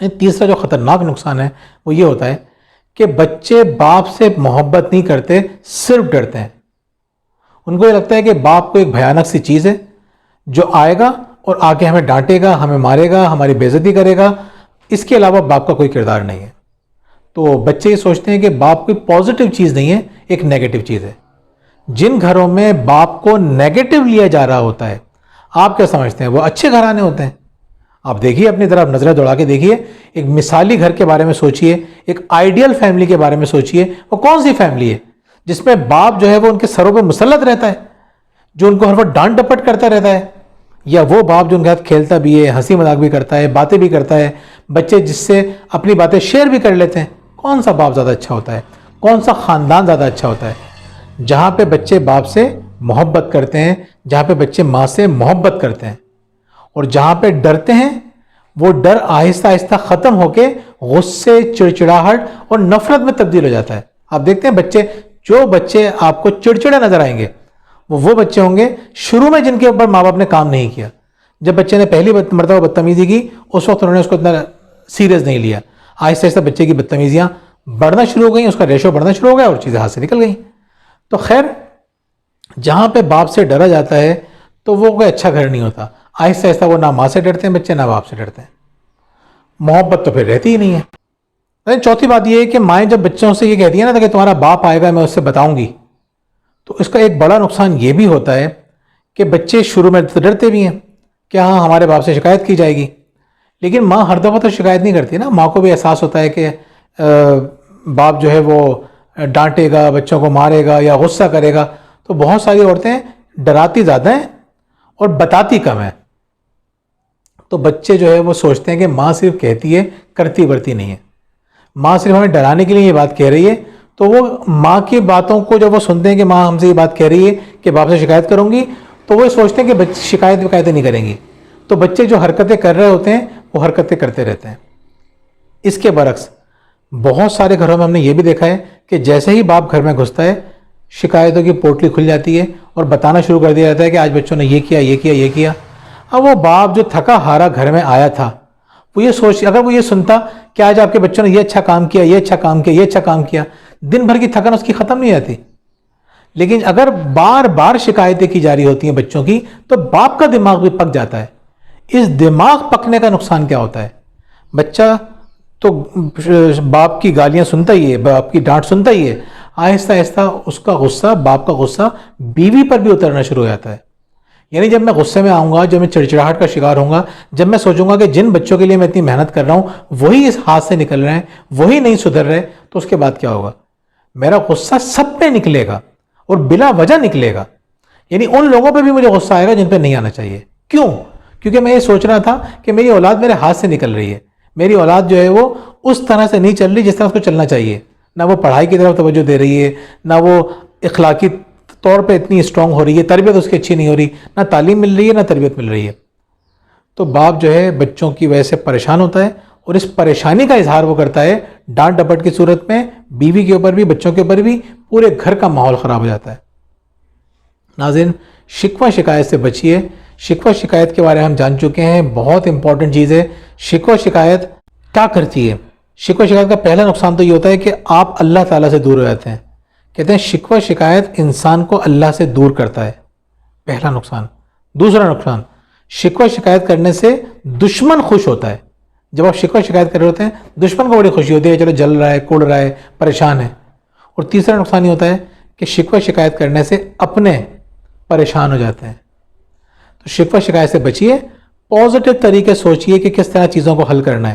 تیسرا جو خطرناک نقصان ہے وہ یہ ہوتا ہے کہ بچے باپ سے محبت نہیں کرتے، صرف ڈرتے ہیں۔ ان کو یہ لگتا ہے کہ باپ کو ایک بھیانک سی چیز ہے جو آئے گا اور آ کے ہمیں ڈانٹے گا، ہمیں مارے گا، ہماری بے عزتی کرے گا، اس کے علاوہ باپ کا کوئی کردار نہیں ہے۔ تو بچے یہ سوچتے ہیں کہ باپ کوئی پازیٹیو چیز نہیں ہے، ایک نیگیٹو چیز ہے۔ جن گھروں میں باپ کو نیگیٹو لیا جا رہا ہوتا ہے، آپ کیا سمجھتے ہیں وہ اچھے گھرانے ہوتے ہیں؟ آپ دیکھیے، اپنی طرف نظریں دوڑا کے دیکھیے، ایک مثالی گھر کے بارے میں سوچئے، ایک آئیڈیل فیملی کے بارے میں سوچئے، وہ کون سی فیملی ہے جس میں باپ جو ہے وہ ان کے سروں پہ مسلط رہتا ہے، جو ان کو ہر وقت ڈانٹ ڈپٹ کرتا رہتا ہے؟ یا وہ باپ جو ان کے ساتھ کھیلتا بھی ہے، ہنسی مذاق بھی کرتا ہے، باتیں بھی کرتا ہے، بچے جس سے اپنی باتیں شیئر بھی کر لیتے ہیں؟ کون سا باپ زیادہ اچھا ہوتا ہے؟ کون سا خاندان زیادہ اچھا ہوتا ہے؟ جہاں پہ بچے باپ سے محبت کرتے ہیں، جہاں پہ بچے ماں سے محبت کرتے ہیں، اور جہاں پہ ڈرتے ہیں، وہ ڈر آہستہ آہستہ ختم ہو کے غصے، چڑچڑاہٹ اور نفرت میں تبدیل ہو جاتا ہے۔ آپ دیکھتے ہیں جو بچے آپ کو چڑچڑے نظر آئیں گے وہ بچے ہوں گے شروع میں جن کے اوپر ماں باپ نے کام نہیں کیا۔ جب بچے نے پہلی مرتبہ بدتمیزی کی، اس وقت انہوں نے اس کو اتنا سیریس نہیں لیا۔ آہستہ آہستہ بچے کی بدتمیزیاں بڑھنا شروع ہو گئیں، اس کا ریشو بڑھنا شروع ہو گیا اور چیزیں ہاتھ سے نکل گئیں۔ تو خیر، جہاں پہ باپ سے ڈرا جاتا ہے تو وہ کوئی اچھا گھر نہیں ہوتا۔ آہستہ آہستہ وہ نہ ماں سے ڈرتے ہیں بچے، نہ باپ سے ڈرتے ہیں، محبت تو پھر رہتی ہی نہیں ہے۔ چوتھی بات یہ ہے کہ مائیں جب بچوں سے یہ کہتی ہیں نا کہ تمہارا باپ آئے گا، میں اس سے بتاؤں گی، تو اس کا ایک بڑا نقصان یہ بھی ہوتا ہے کہ بچے شروع میں ڈرتے بھی ہیں کہ ہاں ہمارے باپ سے شکایت کی جائے گی، لیکن ماں ہر دفعہ تو شکایت نہیں کرتی نا۔ ماں کو بھی احساس ہوتا ہے کہ باپ جو ہے وہ ڈانٹے گا، بچوں کو مارے گا یا غصہ کرے گا، تو بہت ساری عورتیں ڈراتی زیادہ ہیں اور بتاتی کم ہیں۔ تو بچے جو ہے وہ سوچتے ہیں کہ ماں صرف کہتی ہے، کرتی برتی نہیں ہے، ماں صرف ہمیں ڈرانے کے لیے یہ بات کہہ رہی ہے۔ تو وہ ماں کی باتوں کو جب وہ سنتے ہیں کہ ماں ہم سے یہ بات کہہ رہی ہے کہ باپ سے شکایت کروں گی، تو وہ سوچتے ہیں کہ شکایتیں نہیں کریں گی۔ تو بچے جو حرکتیں کر رہے ہوتے ہیں وہ حرکتیں کرتے رہتے ہیں۔ اس کے برعکس بہت سارے گھروں میں ہم نے یہ بھی دیکھا ہے کہ جیسے ہی باپ گھر میں گھستا ہے، شکایتوں کی پوٹلی کھل جاتی ہے اور بتانا شروع کر دیا جاتا ہے کہ آج بچوں نے یہ کیا، یہ کیا، یہ کیا۔ اب وہ باپ جو تھکا ہارا گھر میں آیا تھا، وہ یہ اگر وہ یہ سنتا کہ آج آپ کے بچوں نے یہ اچھا کام کیا، یہ اچھا کام کیا، یہ اچھا کام کیا، دن بھر کی تھکن اس کی ختم نہیں آتی۔ لیکن اگر بار بار شکایتیں کی جا رہی ہوتی ہیں بچوں کی، تو باپ کا دماغ بھی پک جاتا ہے۔ اس دماغ پکنے کا نقصان کیا ہوتا ہے؟ بچہ تو باپ کی گالیاں سنتا ہی ہے، باپ کی ڈانٹ سنتا ہی ہے، آہستہ آہستہ اس کا غصہ، باپ کا غصہ بیوی پر بھی اترنا شروع ہو جاتا ہے۔ یعنی جب میں غصے میں آؤں گا، جب میں چڑچڑاہٹ کا شکار ہوں گا، جب میں سوچوں گا کہ جن بچوں کے لیے میں اتنی محنت کر رہا ہوں وہی اس ہاتھ سے نکل رہے ہیں، وہی نہیں سدھر رہے، تو اس کے بعد کیا ہوگا؟ میرا غصہ سب پہ نکلے گا اور بلا وجہ نکلے گا۔ یعنی ان لوگوں پہ بھی مجھے غصہ آئے گا جن پہ نہیں آنا چاہیے۔ کیوں؟ کیونکہ میں یہ سوچ رہا تھا کہ میری اولاد میرے ہاتھ سے نکل رہی ہے، میری اولاد جو ہے وہ اس طرح سے نہیں چل رہی جس طرح اس کو چلنا چاہیے، نہ وہ پڑھائی کی طرف توجہ دے رہی ہے، نہ وہ اخلاقی طور پہ اتنی اسٹرانگ ہو رہی ہے، تربیت اس کی اچھی نہیں ہو رہی، نہ تعلیم مل رہی ہے، نہ تربیت مل رہی ہے۔ تو باپ جو ہے بچوں کی وجہ سے پریشان ہوتا ہے، اور اس پریشانی کا اظہار وہ کرتا ہے ڈانٹ ڈپٹ کی صورت میں، بیوی کے اوپر بھی، بچوں کے اوپر بھی، پورے گھر کا ماحول خراب ہو جاتا ہے۔ ناظرین، شکوہ شکایت سے بچیے۔ شکوہ شکایت کے بارے میں ہم جان چکے ہیں، بہت امپورٹنٹ چیز ہے۔ شکوہ شکایت کیا کرتی ہے؟ شکوہ شکایت کا پہلا نقصان تو یہ ہوتا ہے کہ آپ اللہ تعالیٰ سے دور ہو جاتے ہیں۔ کہتے ہیں شکوہ شکایت انسان کو اللہ سے دور کرتا ہے، پہلا نقصان۔ دوسرا نقصان، شکوہ شکایت کرنے سے دشمن خوش ہوتا ہے۔ جب آپ شکوہ شکایت کر رہے ہوتے ہیں، دشمن کو بڑی خوشی ہوتی ہے، چلو جل رہا ہے، کوڑ رہا ہے، پریشان ہے۔ اور تیسرا نقصان یہ ہوتا ہے کہ شکوہ شکایت کرنے سے اپنے پریشان ہو جاتے ہیں۔ تو شکوہ شکایت سے بچیے، پازیٹیو طریقے سوچیے کہ کس طرح چیزوں کو حل کرنا ہے۔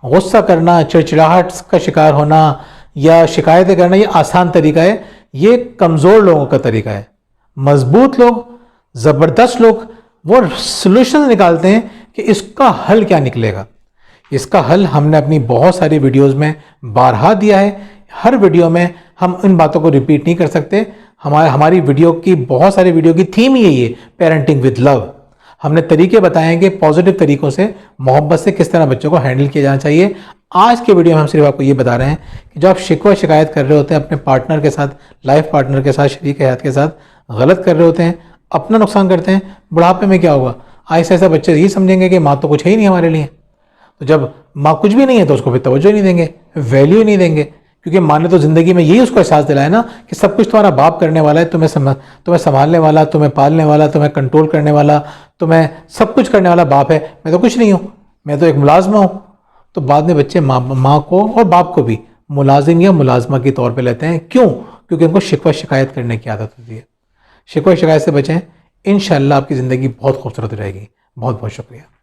غصہ کرنا، چڑچڑاہٹ کا شکار ہونا یا شکایتیں کرنا یہ آسان طریقہ ہے، یہ کمزور لوگوں کا طریقہ ہے۔ مضبوط لوگ، زبردست لوگ وہ سلوشن نکالتے ہیں کہ اس کا حل کیا نکلے گا۔ اس کا حل ہم نے اپنی بہت ساری ویڈیوز میں بارہا دیا ہے۔ ہر ویڈیو میں ہم ان باتوں کو ریپیٹ نہیں کر سکتے۔ ہماری ویڈیو کی بہت ساری ویڈیو کی تھیم ہی یہی ہے، پیرنٹنگ ود لو۔ ہم نے طریقے بتائے ہیں کہ پازیٹیو طریقوں سے، محبت سے کس طرح بچوں کو ہینڈل کیا جانا چاہیے۔ آج کے ویڈیو میں ہم صرف آپ کو یہ بتا رہے ہیں کہ جو آپ شکوہ شکایت کر رہے ہوتے ہیں اپنے پارٹنر کے ساتھ، لائف پارٹنر کے ساتھ، شریک حیات کے ساتھ، غلط کر رہے ہوتے ہیں، اپنا نقصان کرتے ہیں، بڑھاپے میں کیا ہوگا؟ آہستہ آہستہ بچے یہ سمجھیں گے کہ ماں تو کچھ ہے ہی نہیں ہمارے لیے، تو جب ماں کچھ بھی نہیں ہے تو اس کو پھر توجہ نہیں دیں گے، ویلیو نہیں دیں گے، کیونکہ ماں نے تو زندگی میں یہی اس کو احساس دلایا نا کہ سب کچھ تمہارا باپ کرنے والا ہے، تمہیں سنبھالنے والا، تمہیں پالنے والا، تمہیں کنٹرول کرنے والا، تمہیں سب کچھ کرنے والا باپ ہے، میں تو کچھ نہیں ہوں، میں تو ایک ملازمہ ہوں۔ تو بعد میں بچے ماں کو اور باپ کو بھی ملازم یا ملازمہ کے طور پہ لیتے ہیں، کیوں؟ کیونکہ ان کو شکوہ شکایت کرنے کی عادت ہوتی ہے۔ شکوہ شکایت سے بچیں، انشاءاللہ آپ کی زندگی بہت خوبصورت رہے گی۔ بہت بہت شکریہ۔